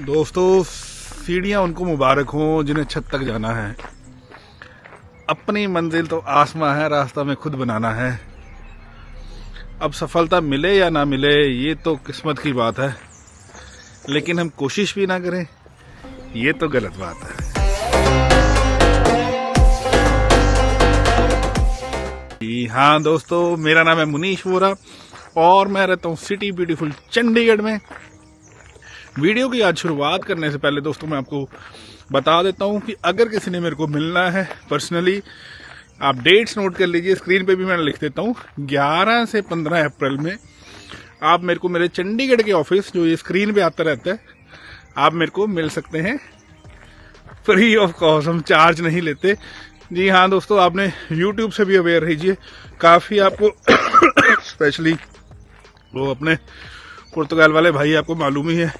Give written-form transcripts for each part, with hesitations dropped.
दोस्तों, सीढ़ियां उनको मुबारक हों जिन्हें छत तक जाना है। अपनी मंजिल तो आसमां है, रास्ता में खुद बनाना है। अब सफलता मिले या ना मिले ये तो किस्मत की बात है, लेकिन हम कोशिश भी ना करें ये तो गलत बात है। जी हाँ दोस्तों, मेरा नाम है मुनीश वोरा और मैं रहता हूँ सिटी ब्यूटीफुल चंडीगढ़ में। वीडियो की आज शुरुआत करने से पहले दोस्तों मैं आपको बता देता हूँ कि अगर किसी ने मेरे को मिलना है पर्सनली, आप डेट्स नोट कर लीजिए, स्क्रीन पे भी मैं लिख देता हूँ। 11 से 15 अप्रैल में आप मेरे को मेरे चंडीगढ़ के ऑफिस, जो ये स्क्रीन पे आता रहता है, आप मेरे को मिल सकते हैं फ्री ऑफ कॉस्ट। हम चार्ज नहीं लेते। जी हाँ दोस्तों, आपने यूट्यूब से भी अवेयर रहिए। काफ़ी आपको स्पेशली वो अपने पुर्तगाल वाले भाई आपको मालूम ही है,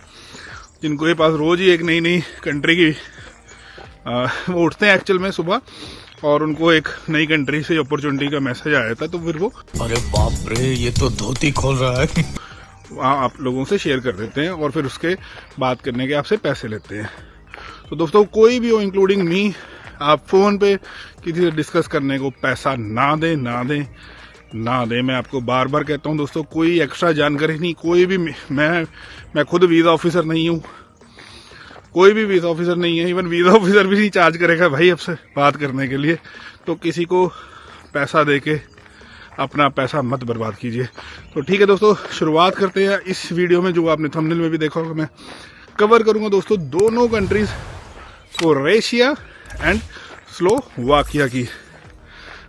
जिनको ये पास रोज ही एक नई नई कंट्री की वो उठते हैं एक्चुअल में सुबह, और उनको एक नई कंट्री से अपॉर्चुनिटी का मैसेज आया था, तो फिर वो अरे बाप रे, ये तो धोती खोल रहा है, वहाँ आप लोगों से शेयर कर देते हैं और फिर उसके बात करने के आपसे पैसे लेते हैं। तो दोस्तों, कोई भी हो इंक्लूडिंग मी, आप फोन पे किसी से डिस्कस करने को पैसा ना दें, ना दें, ना दें। मैं आपको बार बार कहता हूं दोस्तों, कोई एक्स्ट्रा जानकारी नहीं, कोई भी मैं खुद वीज़ा ऑफिसर नहीं हूं, कोई भी वीज़ा ऑफिसर नहीं है, इवन वीज़ा ऑफिसर भी नहीं चार्ज करेगा भाई आपसे बात करने के लिए। तो किसी को पैसा देके अपना पैसा मत बर्बाद कीजिए। तो ठीक है दोस्तों, शुरुआत करते हैं। इस वीडियो में जो आपने थंबनेल में भी देखा होगा, मैं कवर करूंगा दोस्तों दोनों कंट्रीज, क्रोएशिया एंड स्लोवाकिया की।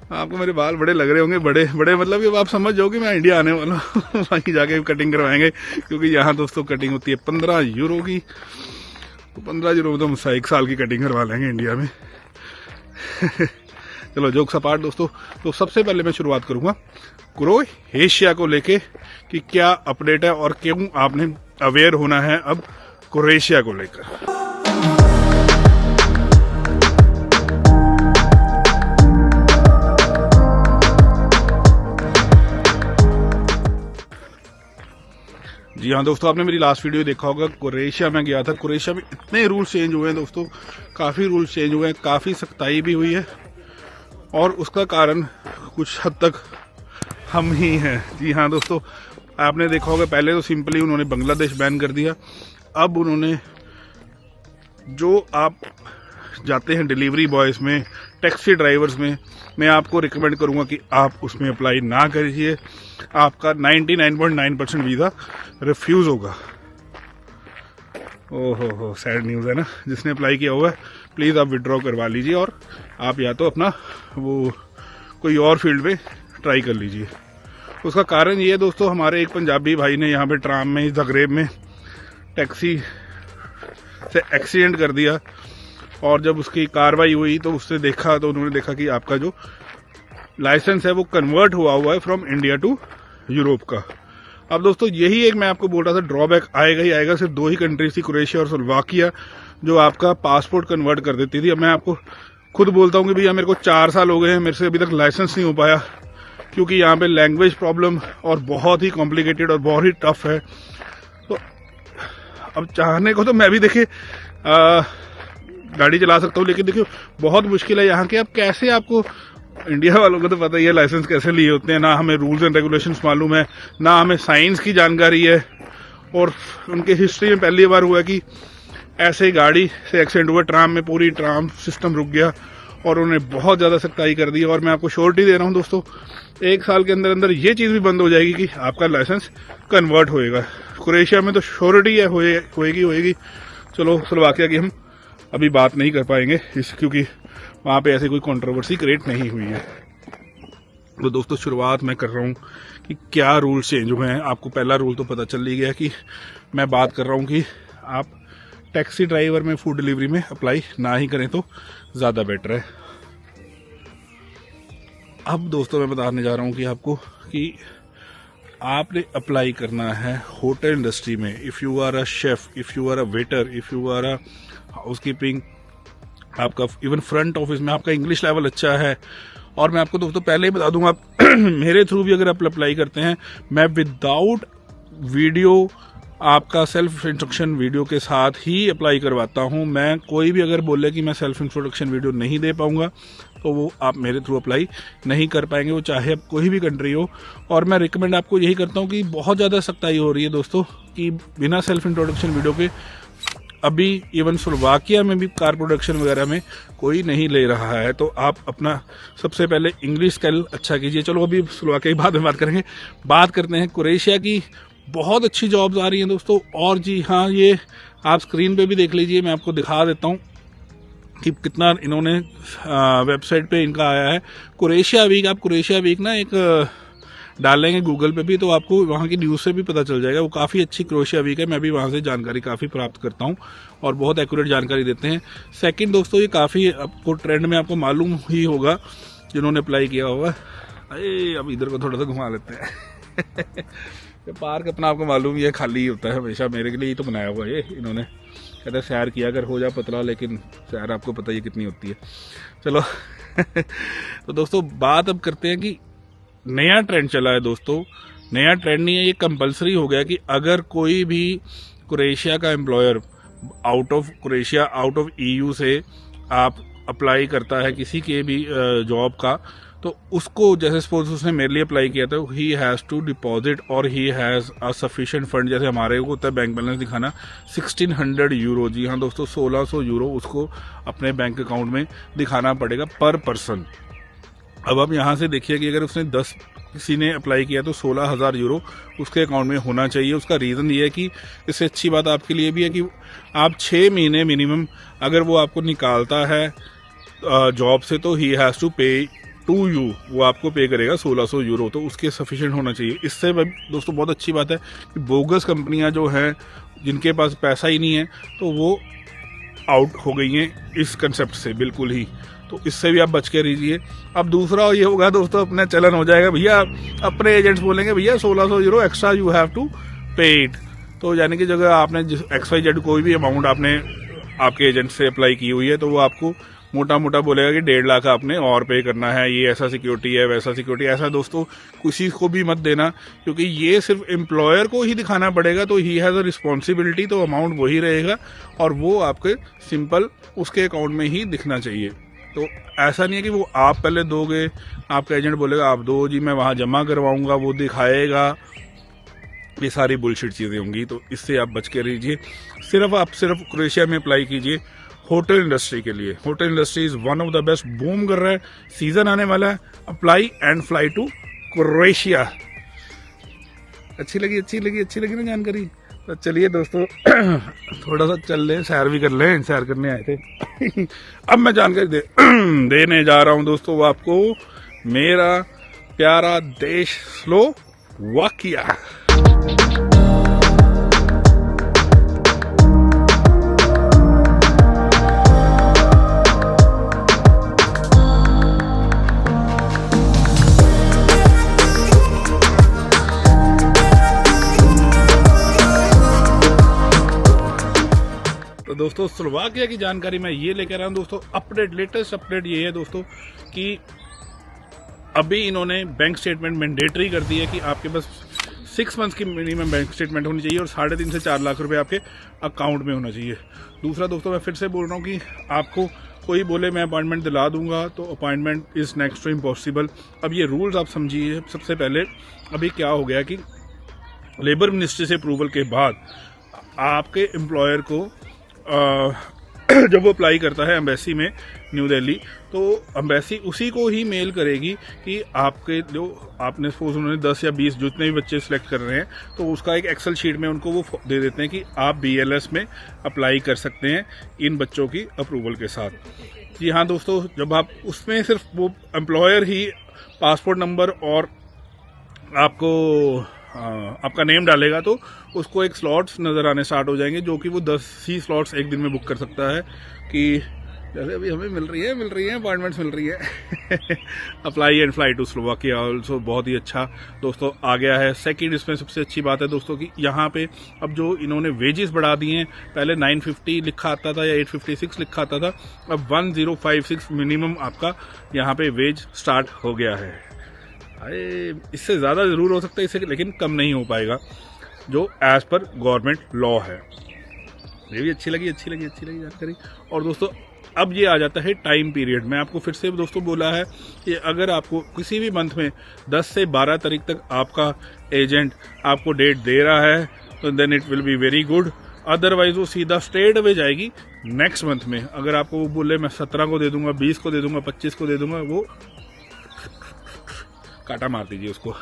आपको मेरे बाल बड़े लग रहे होंगे, बड़े बड़े मतलब कि आप समझ जाओ कि मैं इंडिया आने वाला हूँ। वहीं जाके कटिंग करवाएंगे, क्योंकि यहाँ दोस्तों कटिंग होती है 15 यूरो की। तो 15 यूरो में तो हम 1 साल की कटिंग करवा लेंगे इंडिया में। चलो जोक्स अपार्ट दोस्तों, तो सबसे पहले मैं शुरुआत करूंगा क्रोएशिया को लेके कि क्या अपडेट है और क्यों आपने अवेयर होना है अब क्रोएशिया को लेकर। जी हाँ दोस्तों, आपने मेरी लास्ट वीडियो देखा होगा, क्रोएशिया में गया था। क्रोएशिया में इतने रूल्स चेंज हुए हैं दोस्तों, काफ़ी रूल्स चेंज हुए हैं, काफ़ी सख्ताई भी हुई है, और उसका कारण कुछ हद तक हम ही हैं। जी हाँ दोस्तों, आपने देखा होगा पहले तो सिंपली उन्होंने बांग्लादेश बैन कर दिया। अब उन्होंने जो आप जाते हैं डिलीवरी बॉयज़ में, टैक्सी ड्राइवर्स में, मैं आपको रिकमेंड करूंगा कि आप उसमें अप्लाई ना करिए। आपका 99.9% वीज़ा रिफ्यूज़ होगा। ओहो, सैड न्यूज़ है ना। जिसने अप्लाई किया हुआ है प्लीज़ आप विड्रॉ करवा लीजिए, और आप या तो अपना वो कोई और फील्ड में ट्राई कर लीजिए। उसका कारण ये है दोस्तों, हमारे एक पंजाबी भाई ने यहाँ पे ट्राम में, ज़गरेब में टैक्सी से एक्सीडेंट कर दिया, और जब उसकी कार्रवाई हुई तो उसने देखा, तो उन्होंने देखा कि आपका जो लाइसेंस है वो कन्वर्ट हुआ है फ्रॉम इंडिया टू यूरोप का। अब दोस्तों, यही एक मैं आपको बोल रहा था, ड्रॉबैक आएगा ही आएगा। सिर्फ 2 ही कंट्रीज थी, क्रोएशिया और स्लोवाकिया, जो आपका पासपोर्ट कन्वर्ट कर देती थी। अब मैं आपको खुद बोलता हूँ कि भैया मेरे को 4 साल हो गए हैं, मेरे से अभी तक लाइसेंस नहीं हो पाया, क्योंकि यहाँ पे लैंग्वेज प्रॉब्लम और बहुत ही कॉम्प्लिकेटेड और बहुत ही टफ है। तो अब चाहने को तो मैं भी देखिए गाड़ी चला सकता हूँ, लेकिन देखिए बहुत मुश्किल है यहाँ के। अब कैसे, आपको इंडिया वालों को तो पता ही है लाइसेंस कैसे लिए होते हैं, ना हमें रूल्स एंड रेगुलेशंस मालूम है, ना हमें साइंस की जानकारी है। और उनके हिस्ट्री में पहली बार हुआ कि ऐसे गाड़ी से एक्सीडेंट हुआ, ट्राम में पूरी ट्राम सिस्टम रुक गया, और उन्होंने बहुत ज़्यादा सख्ताई कर दी। और मैं आपको श्योरिटी दे रहा हूँ दोस्तों, 1 साल के अंदर अंदर ये चीज़ भी बंद हो जाएगी कि आपका लाइसेंस कन्वर्ट होएगा। क्रोएशिया में तो श्योरिटी है, होएगी। चलो, स्लोवाकिया की हम अभी बात नहीं कर पाएंगे क्योंकि वहाँ पे ऐसी कोई कंट्रोवर्सी क्रिएट नहीं हुई है। तो दोस्तों, शुरुआत मैं कर रहा हूँ कि क्या रूल चेंज हुए हैं। आपको पहला रूल तो पता चल ही गया कि मैं बात कर रहा हूँ कि आप टैक्सी ड्राइवर में, फूड डिलीवरी में अप्लाई ना ही करें तो ज़्यादा बेटर है। अब दोस्तों, मैं बताने जा रहा हूँ कि आपको कि आपने अप्लाई करना है होटल इंडस्ट्री में। If you are a chef, if you are a waiter, if you are a housekeeping, आपका इवन फ्रंट ऑफिस में आपका इंग्लिश लेवल अच्छा है। और मैं आपको दोस्तों पहले ही बता दूंगा, मेरे थ्रू भी अगर आप अप्लाई करते हैं, मैं विदाउट वीडियो आपका सेल्फ इंट्रोडक्शन वीडियो के साथ ही अप्लाई करवाता हूं। मैं कोई भी अगर बोले कि मैं सेल्फ इंट्रोडक्शन वीडियो नहीं दे पाऊंगा तो वो आप मेरे थ्रू अप्लाई नहीं कर पाएंगे, वो चाहे अब कोई भी कंट्री हो। और मैं रिकमेंड आपको यही करता हूं कि बहुत ज़्यादा सख्ताई हो रही है दोस्तों कि बिना सेल्फ इंट्रोडक्शन वीडियो के अभी इवन स्लोवाकिया में भी कार प्रोडक्शन वगैरह में कोई नहीं ले रहा है। तो आप अपना सबसे पहले इंग्लिश स्किल अच्छा कीजिए। चलो अभी स्लोवाकिया की बाद में बात करेंगे। बात करते हैं क्रोएशिया की। बहुत अच्छी जॉब्स आ रही हैं दोस्तों। और जी हाँ, ये आप स्क्रीन पे भी देख लीजिए, मैं आपको दिखा देता हूँ कि कितना इन्होंने वेबसाइट पे इनका आया है। क्रोएशिया वीक, आप क्रोएशिया वीक ना एक डालेंगे गूगल पे भी तो आपको वहाँ की न्यूज़ से भी पता चल जाएगा। वो काफ़ी अच्छी क्रोएशिया वीक है, मैं भी वहाँ से जानकारी काफ़ी प्राप्त करता हूँ और बहुत एक्यूरेट जानकारी देते हैं। सेकंड दोस्तों, ये काफ़ी आपको ट्रेंड में आपको मालूम ही होगा जिन्होंने अप्लाई किया होगा। अरे अब इधर को थोड़ा सा घुमा लेते हैं ये पार्क अपना आपको मालूम ही है, खाली ही होता है हमेशा। मेरे के लिए ही तो बनाया हुआ है ये इन्होंने। कहते हैं सैर किया अगर हो जा पतला, लेकिन सैर आपको पता ही कितनी होती है। चलो तो दोस्तों बात अब करते हैं कि नया ट्रेंड चला है दोस्तों। नया ट्रेंड नहीं है, ये कंपलसरी हो गया कि अगर कोई भी क्रोएशिया का employer out of Croatia, out of EU से आप अप्लाई करता है किसी के भी जॉब का, तो उसको जैसे सपोज उसने मेरे लिए अप्लाई किया था, ही हैज़ टू डिपॉजिट और he has a sufficient fund. जैसे हमारे को होता है बैंक बैलेंस दिखाना 1600 यूरो। जी हाँ दोस्तों, 1600 यूरो उसको अपने बैंक अकाउंट में दिखाना पड़ेगा पर पर्सन। अब आप यहाँ से देखिए कि अगर उसने 10 किसी ने अप्लाई किया तो 16,000 यूरो उसके अकाउंट में होना चाहिए। उसका रीज़न ये है कि इससे अच्छी बात आपके लिए भी है कि आप 6 महीने मिनिमम अगर वो आपको निकालता है जॉब से तो ही हैज़ टू पे टू यू, वो आपको पे करेगा 1600 यूरो, तो उसके सफिशिएंट होना चाहिए। इससे दोस्तों बहुत अच्छी बात है कि बोगस कंपनियां जो हैं जिनके पास पैसा ही नहीं है तो वो आउट हो गई हैं इस कंसेप्ट से बिल्कुल ही। तो इससे भी आप बच के रहिए। अब दूसरा ये होगा दोस्तों, अपना चलन हो जाएगा भैया, अपने एजेंट्स बोलेंगे भैया 1600 euro extra you have to pay it. तो यानी कि जगह आपने XYZ कोई भी अमाउंट आपने आपके एजेंट से अप्लाई की हुई है तो वो आपको मोटा मोटा बोलेगा कि 1.5 लाख आपने और पे करना है, ये ऐसा सिक्योरिटी है वैसा सिक्योरिटी। ऐसा दोस्तों किसी को भी मत देना, क्योंकि ये सिर्फ एम्प्लॉयर को ही दिखाना पड़ेगा। तो ही हैज़ अ रिस्पॉन्सिबिलिटी, तो अमाउंट वही रहेगा और वो आपके सिंपल उसके अकाउंट में ही दिखना चाहिए। तो ऐसा नहीं है कि वो आप पहले दोगे, आपका एजेंट बोलेगा आप दो जी, मैं वहाँ जमा करवाऊंगा, वो दिखाएगा, ये सारी बुलशिट चीज़ें होंगी। तो इससे आप बच के रहिए। सिर्फ क्रोएशिया में अप्लाई कीजिए होटल इंडस्ट्री के लिए। Hotel industry is one of the best, boom कर रहा है, सीजन आने वाला है। Apply and fly to Croatia. अच्छी लगी ना जानकारी। तो चलिए दोस्तों थोड़ा सा चल लें, सैर भी कर लें, सैर करने आए थे अब मैं जानकारी देने जा रहा हूं दोस्तों आपको मेरा प्यारा देश स्लोवाकिया। दोस्तों स्लोवाकिया की जानकारी मैं ये लेकर आया हूँ दोस्तों। अपडेट, लेटेस्ट अपडेट ये है दोस्तों कि अभी इन्होंने बैंक स्टेटमेंट मैंडेटरी कर दी है कि आपके पास 6 मंथ्स की मिनिमम बैंक स्टेटमेंट होनी चाहिए और 3.5 से 4 लाख रुपए आपके अकाउंट में होना चाहिए। दूसरा दोस्तों मैं फिर से बोल रहा हूँ कि आपको कोई बोले मैं अपॉइंटमेंट दिला दूंगा तो appointment is next to impossible. अब ये रूल्स आप समझिए। सबसे पहले अभी क्या हो गया कि लेबर मिनिस्ट्री से अप्रूवल के बाद आपके एम्प्लॉयर को जब वो अप्लाई करता है एम्बेसी में न्यू दिल्ली, तो एम्बेसी उसी को ही मेल करेगी कि आपके जो आपने सपोज उन्होंने 10 या 20 जितने भी बच्चे सिलेक्ट कर रहे हैं तो उसका एक एक्सेल शीट में उनको वो दे देते हैं कि आप BLS में अप्लाई कर सकते हैं इन बच्चों की अप्रूवल के साथ। जी हाँ दोस्तों, जब आप उसमें सिर्फ वो एम्प्लॉयर ही पासपोर्ट नंबर और आपको आपका नेम डालेगा तो उसको एक स्लॉट्स नज़र आने स्टार्ट हो जाएंगे, जो कि वो 10 ही स्लॉट्स एक दिन में बुक कर सकता है कि जैसे अभी हमें मिल रही है अपॉइंटमेंट्स मिल रही है apply and fly to Slovakia also बहुत ही अच्छा दोस्तों आ गया है। सेकंड इसमें सबसे अच्छी बात है दोस्तों कि यहाँ पे अब जो इन्होंने वेजेस बढ़ा दिए हैं, पहले 950 लिखा आता था या 856 लिखा आता था, अब 1056 मिनिमम आपका यहाँ पे वेज स्टार्ट हो गया है। अरे इससे ज़्यादा ज़रूर हो सकता है इससे, लेकिन कम नहीं हो पाएगा। जो एज पर गवर्नमेंट लॉ है। ये भी अच्छी लगी जानकारी। और दोस्तों अब ये आ जाता है टाइम पीरियड। मैं आपको फिर से दोस्तों बोला है कि अगर आपको किसी भी मंथ में 10 से 12 तारीख तक आपका एजेंट आपको डेट दे रहा है तो then it will be very good, otherwise वो सीधा स्ट्रेट अवे जाएगी नेक्स्ट मंथ में। अगर आपको वो बोले मैं 17 को दे दूंगा, 20 को दे दूंगा, 25 को दे दूंगा, वो काटा मार दीजिए उसको।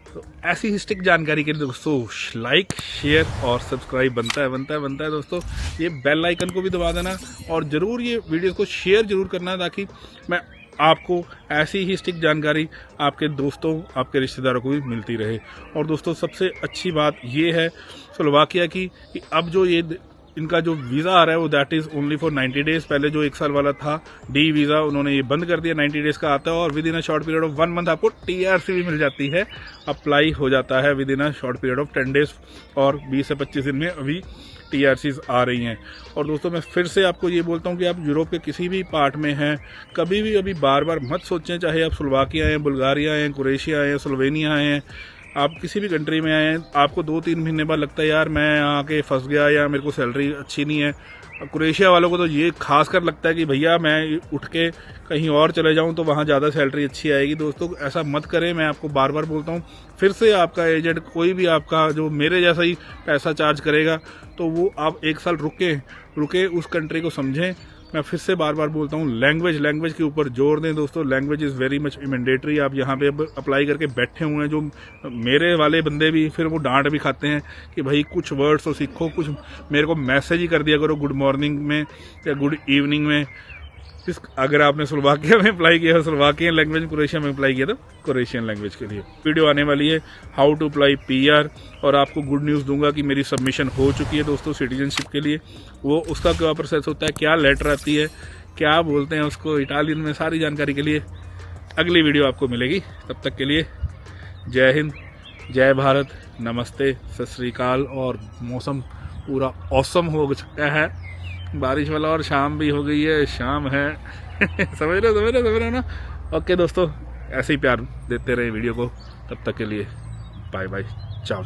तो ऐसी हिस्ट्रिक जानकारी के लिए दोस्तों लाइक शेयर और सब्सक्राइब बनता है दोस्तों। ये बेल आइकन को भी दबा देना और जरूर ये वीडियो को शेयर जरूर करना ताकि मैं आपको ऐसी हिस्ट्रिक जानकारी आपके दोस्तों आपके रिश्तेदारों को भी मिलती रहे। और दोस्तों सबसे अच्छी बात ये है स्लोवाकिया की कि अब जो ये इनका जो वीज़ा आ रहा है वो that is only for 90 days. पहले जो 1 साल वाला था डी वीज़ा उन्होंने ये बंद कर दिया, 90 डेज का आता है और with in a short period of 1 month आपको टीआरसी भी मिल जाती है, अप्लाई हो जाता है with in a short period of 10 days और 20 से 25 दिन में अभी टीआरसीज आ रही हैं। और दोस्तों मैं फिर से आपको ये बोलता हूँ कि आप यूरोप के किसी भी पार्ट में हैं, कभी भी अभी बार बार मत सोचें, चाहे आप स्लोवाकिया आए, बुल्गारिया आए, क्रोएशिया आए, स्लोवेनिया आए, आप किसी भी कंट्री में आए, आपको 2-3 महीने बाद लगता है यार मैं आके फंस गया या मेरे को सैलरी अच्छी नहीं है। क्रोएशिया वालों को तो ये खास कर लगता है कि भैया मैं उठ के कहीं और चले जाऊं तो वहां ज़्यादा सैलरी अच्छी आएगी। दोस्तों ऐसा मत करें, मैं आपको बार बार बोलता हूं। फिर से आपका एजेंट कोई भी आपका जो मेरे जैसा ही पैसा चार्ज करेगा तो वो आप 1 साल रुके उस कंट्री को समझें। मैं फिर से बार बार बोलता हूँ लैंग्वेज के ऊपर जोर दें दोस्तों। Language is very much mandatory. आप यहाँ पे अब अप्लाई करके बैठे हुए हैं, जो मेरे वाले बंदे भी फिर वो डांट भी खाते हैं कि भाई कुछ वर्ड्स तो सीखो, कुछ मेरे को मैसेज ही कर दिया करो गुड मॉर्निंग में या गुड इवनिंग में। अगर आपने स्लोवाकिया में अप्लाई किया है स्लोवाकियन लैंग्वेज, क्रोएशिया में अप्लाई किया तो क्रोएशियन लैंग्वेज के लिए वीडियो आने वाली है हाउ टू अप्लाई पीआर। और आपको गुड न्यूज़ दूंगा कि मेरी सबमिशन हो चुकी है दोस्तों सिटीजनशिप के लिए। वो उसका क्या प्रोसेस होता है, क्या लेटर आती है, क्या बोलते हैं उसको इटालियन में, सारी जानकारी के लिए अगली वीडियो आपको मिलेगी। तब तक के लिए जय हिंद, जय भारत, नमस्ते, सत श्री अकाल। और मौसम पूरा ऑसम हो चुका है, बारिश वाला, और शाम भी हो गई है, शाम है। समझ रहे हो ना। ओके दोस्तों ऐसे ही प्यार देते रहे वीडियो को। तब तक के लिए बाय बाय, चाओ।